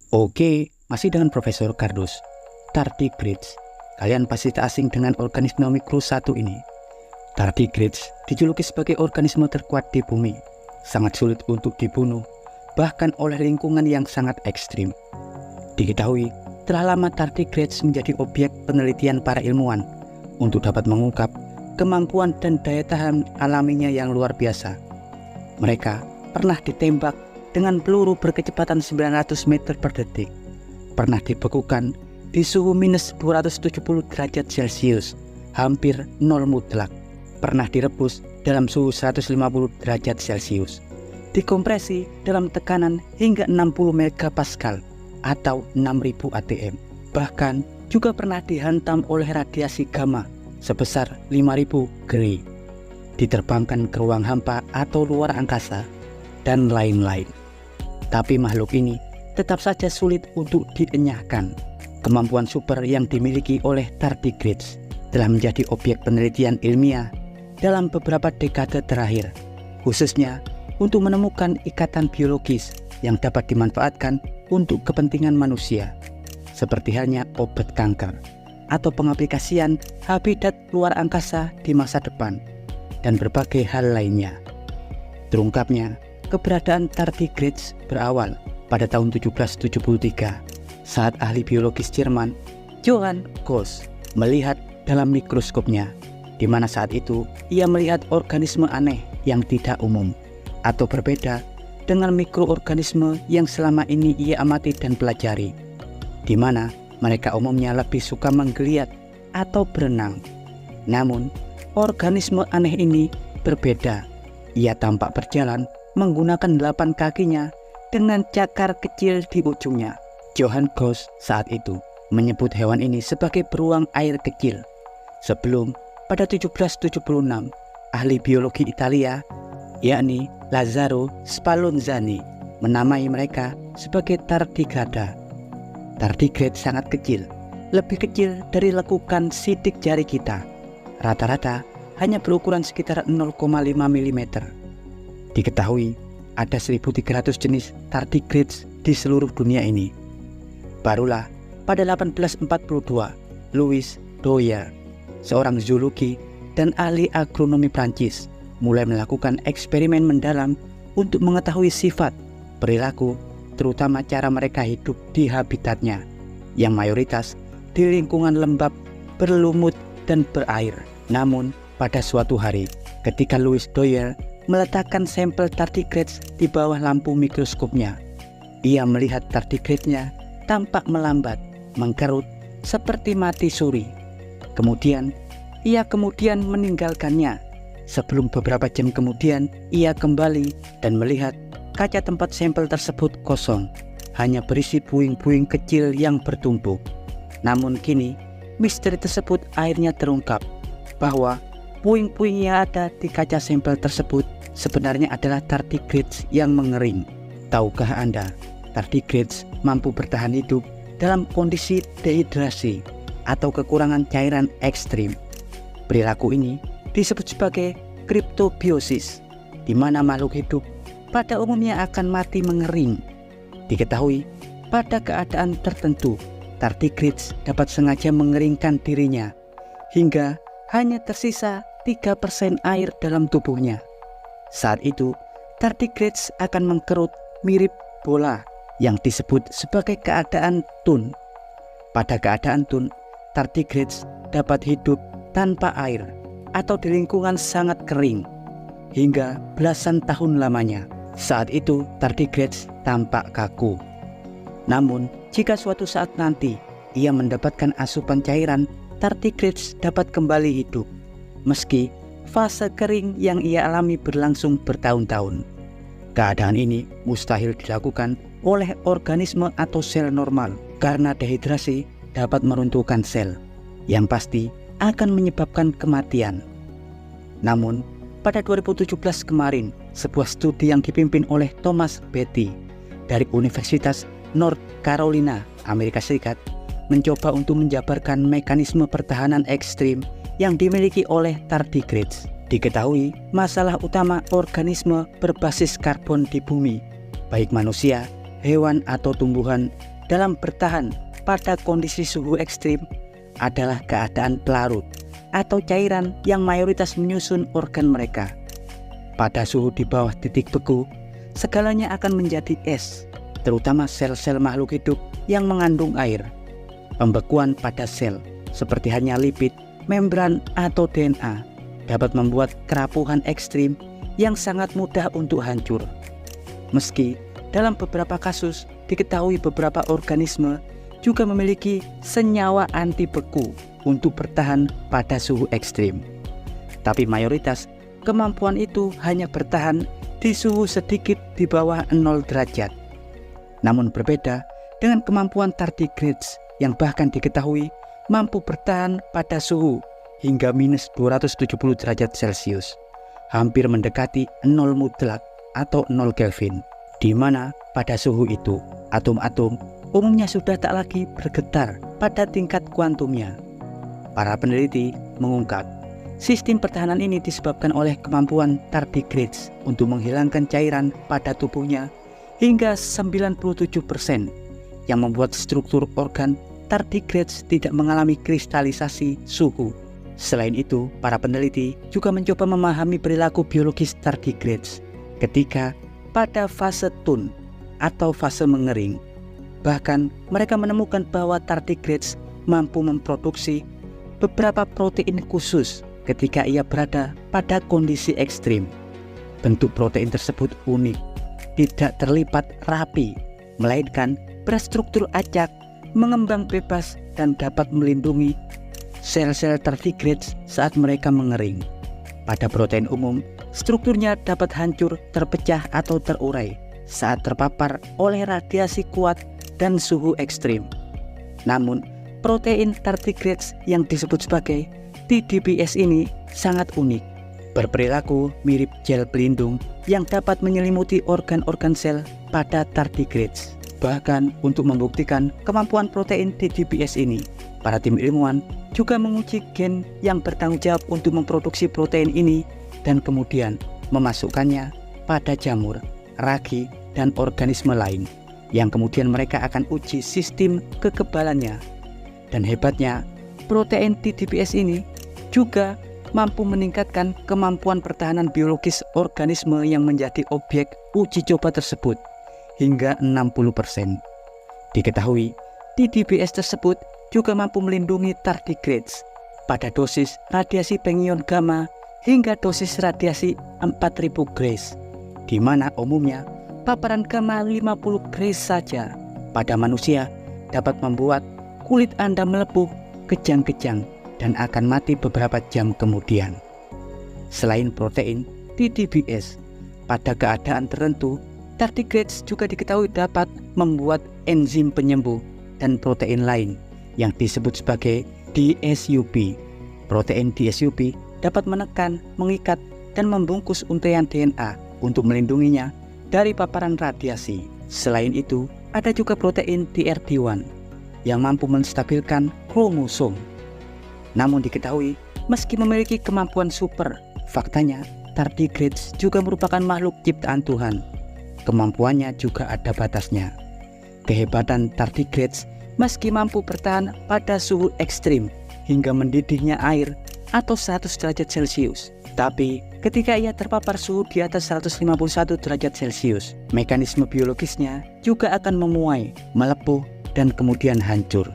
Oke, masih dengan Profesor Kardus. Tardigrades. Kalian pasti tak asing dengan organisme mikro satu ini. Tardigrades dijuluki sebagai organisme terkuat di bumi. Sangat sulit untuk dibunuh, bahkan oleh lingkungan yang sangat ekstrim. Diketahui, telah lama tardigrades menjadi objek penelitian para ilmuwan untuk dapat mengungkap kemampuan dan daya tahan alaminya yang luar biasa. Mereka pernah ditembak dengan peluru berkecepatan 900 meter per detik, pernah dibekukan di suhu minus 270 derajat Celcius, hampir nol mutlak, pernah direbus dalam suhu 150 derajat Celcius, dikompresi dalam tekanan hingga 60 megapascal atau 6000 atm, bahkan juga pernah dihantam oleh radiasi gamma sebesar 5000 Gray, diterbangkan ke ruang hampa atau luar angkasa, dan lain-lain. Tapi makhluk ini tetap saja sulit untuk dienyahkan. Kemampuan super yang dimiliki oleh tardigrades telah menjadi objek penelitian ilmiah dalam beberapa dekade terakhir, khususnya untuk menemukan ikatan biologis yang dapat dimanfaatkan untuk kepentingan manusia, seperti halnya obat kanker atau pengaplikasian habitat luar angkasa di masa depan, dan berbagai hal lainnya. Terungkapnya keberadaan tardigrades berawal pada tahun 1773 saat ahli biologis Jerman Johann Gauss melihat dalam mikroskopnya, di mana saat itu ia melihat organisme aneh yang tidak umum atau berbeda dengan mikroorganisme yang selama ini ia amati dan pelajari, di mana mereka umumnya lebih suka menggeliat atau berenang. Namun, organisme aneh ini berbeda. Ia tampak berjalan menggunakan 8 kakinya dengan cakar kecil di ujungnya. Johann Gauss saat itu menyebut hewan ini sebagai beruang air kecil. Sebelum pada 1776, ahli biologi Italia, yakni Lazzaro Spallanzani, menamai mereka sebagai tardigrada. Tardigrade sangat kecil, lebih kecil dari lekukan sidik jari kita. Rata-rata hanya berukuran sekitar 0,5 mm. Diketahui ada 1.300 jenis tardigrades di seluruh dunia ini. Barulah pada 1842, Louis Doyer, seorang zoologi dan ahli agronomi Prancis, mulai melakukan eksperimen mendalam untuk mengetahui sifat, perilaku, terutama cara mereka hidup di habitatnya, yang mayoritas di lingkungan lembab, berlumut, dan berair. Namun, pada suatu hari, ketika Louis Doyer meletakkan sampel tardigrades di bawah lampu mikroskopnya, ia melihat tardigradesnya tampak melambat, mengkerut, seperti mati suri. Kemudian, ia meninggalkannya. Sebelum beberapa jam kemudian, ia kembali dan melihat kaca tempat sampel tersebut kosong, hanya berisi puing-puing kecil yang bertumpuk. Namun kini, misteri tersebut akhirnya terungkap, bahwa puing-puing yang ada di kaca sampel tersebut sebenarnya adalah tardigrades yang mengering. Tahukah Anda, tardigrades mampu bertahan hidup dalam kondisi dehidrasi atau kekurangan cairan ekstrim. Perilaku ini disebut sebagai kriptobiosis, di mana makhluk hidup pada umumnya akan mati mengering. Diketahui, pada keadaan tertentu, tardigrades dapat sengaja mengeringkan dirinya hingga hanya tersisa 3% air dalam tubuhnya. Saat itu, tardigrades akan mengkerut mirip bola yang disebut sebagai keadaan tun. Pada keadaan tun, tardigrades dapat hidup tanpa air atau di lingkungan sangat kering hingga belasan tahun lamanya. Saat itu, tardigrades tampak kaku. Namun, jika suatu saat nanti ia mendapatkan asupan cairan, tardigrades dapat kembali hidup, meski fase kering yang ia alami berlangsung bertahun-tahun. Keadaan ini mustahil dilakukan oleh organisme atau sel normal karena dehidrasi dapat meruntuhkan sel, yang pasti akan menyebabkan kematian. Namun, pada 2017 kemarin, sebuah studi yang dipimpin oleh Thomas Beatty dari Universitas North Carolina, Amerika Serikat, mencoba untuk menjabarkan mekanisme pertahanan ekstrim yang dimiliki oleh tardigrades. Diketahui, masalah utama organisme berbasis karbon di bumi, baik manusia, hewan atau tumbuhan, dalam bertahan pada kondisi suhu ekstrim adalah keadaan pelarut atau cairan yang mayoritas menyusun organ mereka. Pada suhu di bawah titik beku, segalanya akan menjadi es, terutama sel-sel makhluk hidup yang mengandung air. Pembekuan pada sel, seperti hanya lipid, membran, atau DNA, dapat membuat kerapuhan ekstrim yang sangat mudah untuk hancur. Meski dalam beberapa kasus diketahui beberapa organisme juga memiliki senyawa anti beku untuk bertahan pada suhu ekstrim. Tapi mayoritas kemampuan itu hanya bertahan di suhu sedikit di bawah 0 derajat. Namun berbeda dengan kemampuan tardigrades yang bahkan diketahui mampu bertahan pada suhu hingga minus 270 derajat Celcius, hampir mendekati 0 mutlak atau 0 Kelvin, di mana pada suhu itu atom-atom umumnya sudah tak lagi bergetar pada tingkat kuantumnya. Para peneliti mengungkap, sistem pertahanan ini disebabkan oleh kemampuan tardigrades untuk menghilangkan cairan pada tubuhnya hingga 97%, yang membuat struktur organ tardigrades tidak mengalami kristalisasi suhu. Selain itu, para peneliti juga mencoba memahami perilaku biologis tardigrades ketika pada fase tun atau fase mengering. Bahkan mereka menemukan bahwa tardigrades mampu memproduksi beberapa protein khusus ketika ia berada pada kondisi ekstrim. Bentuk protein tersebut unik, tidak terlipat rapi, melainkan berstruktur acak, mengembang bebas, dan dapat melindungi sel-sel tardigrades saat mereka mengering. Pada protein umum, strukturnya dapat hancur, terpecah, atau terurai saat terpapar oleh radiasi kuat dan suhu ekstrim. Namun, protein tardigrades yang disebut sebagai TDPS ini sangat unik, berperilaku mirip gel pelindung yang dapat menyelimuti organ-organ sel pada tardigrades. Bahkan untuk membuktikan kemampuan protein TDPS ini, para tim ilmuwan juga menguji gen yang bertanggung jawab untuk memproduksi protein ini dan kemudian memasukkannya pada jamur, ragi, dan organisme lain, yang kemudian mereka akan uji sistem kekebalannya. Dan hebatnya, protein TDPS ini juga mampu meningkatkan kemampuan pertahanan biologis organisme yang menjadi objek uji coba tersebut hingga 60%. Diketahui, TDPS tersebut juga mampu melindungi tardigrades pada dosis radiasi pengion gamma hingga dosis radiasi 4000 Grace, di mana umumnya paparan gamma 50 Grace saja pada manusia dapat membuat kulit Anda melepuh, kejang-kejang, dan akan mati beberapa jam kemudian. Selain protein TDPS, pada keadaan tertentu, tardigrades juga diketahui dapat membuat enzim penyembuh dan protein lain yang disebut sebagai DSUP. Protein DSUP dapat menekan, mengikat, dan membungkus untaian DNA untuk melindunginya dari paparan radiasi. Selain itu, ada juga protein TRD1 yang mampu menstabilkan kromosom. Namun diketahui, meski memiliki kemampuan super, faktanya tardigrades juga merupakan makhluk ciptaan Tuhan. Kemampuannya juga ada batasnya. Kehebatan tardigrades meski mampu bertahan pada suhu ekstrim hingga mendidihnya air atau 100 derajat Celcius. Tapi ketika ia terpapar suhu di atas 151 derajat Celcius, mekanisme biologisnya juga akan memuai, melepuh, dan kemudian hancur.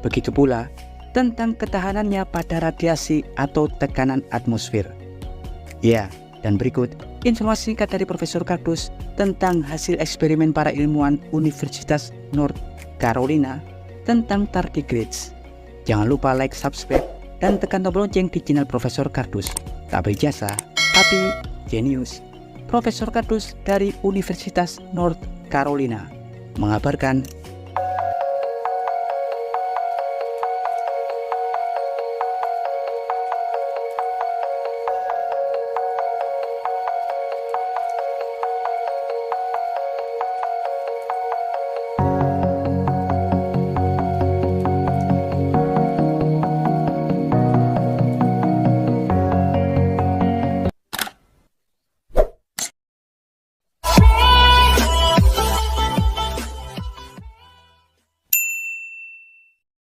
Begitu pula tentang ketahanannya pada radiasi atau tekanan atmosfer. Ya, dan berikut informasi singkat dari Profesor Cardus tentang hasil eksperimen para ilmuwan Universitas North Carolina tentang tardigrades. Jangan lupa like, subscribe, dan tekan tombol lonceng di channel Profesor Cardus. Tak berjasa, tapi jenius. Profesor Cardus dari Universitas North Carolina mengabarkan